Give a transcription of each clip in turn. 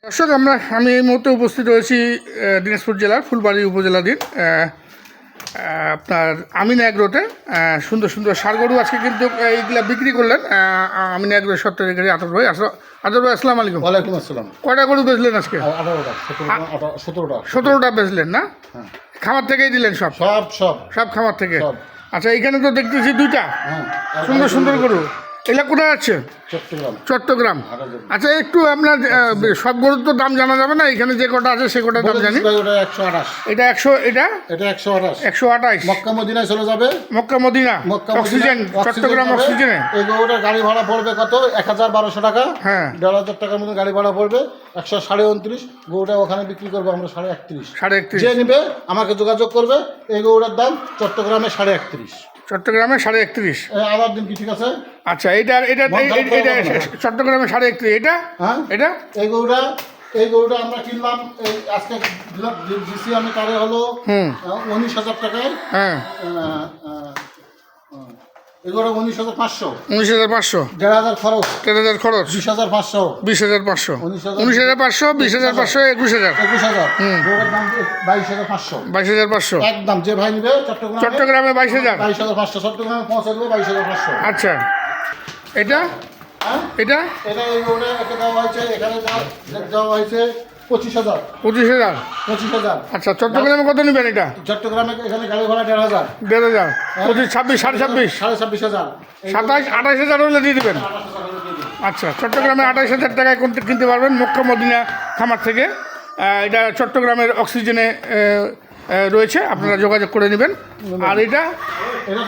দর্শক আমি এই মুহূর্তে উপস্থিত রয়েছি দিনাজপুর জেলার ফুলবাড়ি উপজেলাধীন আপনার আমিন এগ্রোতে। সুন্দর সুন্দর ষাঁড় গরু আজকে কিন্তু এইগুলা বিক্রি করলেন আমিন এগ্রো সত্তরের আতর ভাই। আতর ভাই আসসালামু আলাইকুম। ওয়ালাইকুম আসসালাম। কয়টা গরু বেচলেন আজকে? 17টা বেচলেন না? খামার থেকেই দিলেন? সব সব সব সব খামার থেকে। আচ্ছা, এইখানে তো দেখতেছি দুইটা সুন্দর সুন্দর গরু। এগুলা কোথায় আছে? চট্টগ্রাম। আচ্ছা, একটু আপনার সব গরুর তো দাম জানা যাবে না, এখানে যে কটা আছে সে কটা দাম জানি। এটা 128 মক্কা মদিনায় চলে যাবে। মক্কা মদিনা অক্সিজেন, চট্টগ্রাম অক্সিজেনে। এই গরুটার গাড়ি ভাড়া পড়বে কত? 1012 টাকা। হ্যাঁ, 1500 টাকার মতো গাড়ি ভাড়া পড়বে। 129 গরুটা ওখানে বিক্রি করবো আমরা 31.5। যে নিবে আমাকে যোগাযোগ করবে। এই গরুটার দাম চট্টগ্রামে 31.5। চট্টগ্রামে 31.5। আবার দিন কি ঠিক আছে? আচ্ছা, এটা চট্টগ্রামে 31.5। এটা এটা এই গরুটা আমরা কিনলাম আজকে দিচ্ছি আমি তারে হলো 19,000 টাকায়। হ্যাঁ, এগুলো 19,500। 1,500 খরচ 13,000 20,500। 19,500 20,500 21,000 গরুর দাম 22,500। 22,500 একদম। যে ভাই নিবে চট্টগ্রামে 22,500। চট্টগ্রামে পৌঁছে দেবে 22,500। আচ্ছা, এটা এটা এটা এই গরুটা একে দেওয়া হয়েছে, এখানে দেওয়া হয়েছে 25,000। 25,000। আচ্ছা, চট্টগ্রামে কত নেবেন এটা? চট্টগ্রামে এখানে গাড়ি ভাড়া 1,500। 1,500 25 26 26.5 26,500 27 28,000 হলে দিয়ে দেবেন। আচ্ছা, চট্টগ্রামে 28,000 টাকায় কিনতে পারবেন মক্কা মদিনা খামার থেকে। এটা চট্টগ্রামের অক্সিজেনে রয়েছে, আপনারা যোগাযোগ করে নেবেন। আর এটা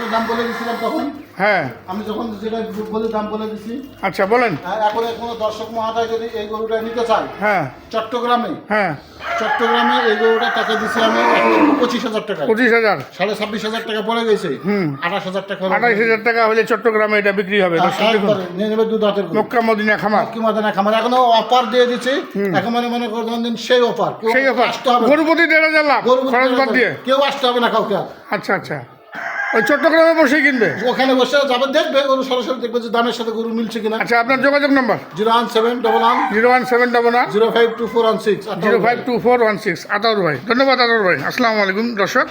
তো দাম বলে দিয়েছিলাম তখন। হ্যাঁ, আমি যখন যেটা বলে দাম বলে দিছি। আচ্ছা, বলেন। এখন কোনো দর্শক মহাশয় যদি এই গরুটা নিতে চায়, হ্যাঁ, চট্টগ্রামে এই গরুটা তাকে দিছি আমি 25,000 টাকা। 25,000 26,500 টাকা পড়ে গেছে। 28,000 টাকা। 28,000 টাকা হলে চট্টগ্রামে এটা বিক্রি হবে। নিয়ে নেবে দুধ হাতের মক্কা মদিনা খামার। এখনো অফার দিয়ে দিচ্ছি। এখন মনে করবেন সেই অফার। গরু প্রতি 1,500 লাভ খরচ বাদ দিয়ে কেউ আসতে হবে না কাউকে। আচ্ছা আচ্ছা, ওই চট্টগ্রামে বসেই কিনবে? ওখানে বসে যাবে, দেখবে গরু সরাসরি দেখবে যে দামের সাথে গরু মিলছে কিনা। আচ্ছা, আপনার যোগাযোগ নাম্বার? 01711 052416 052416। আতাউর ভাই, ধন্যবাদ আতাউর ভাই। আসসালামু আলাইকুম দর্শক।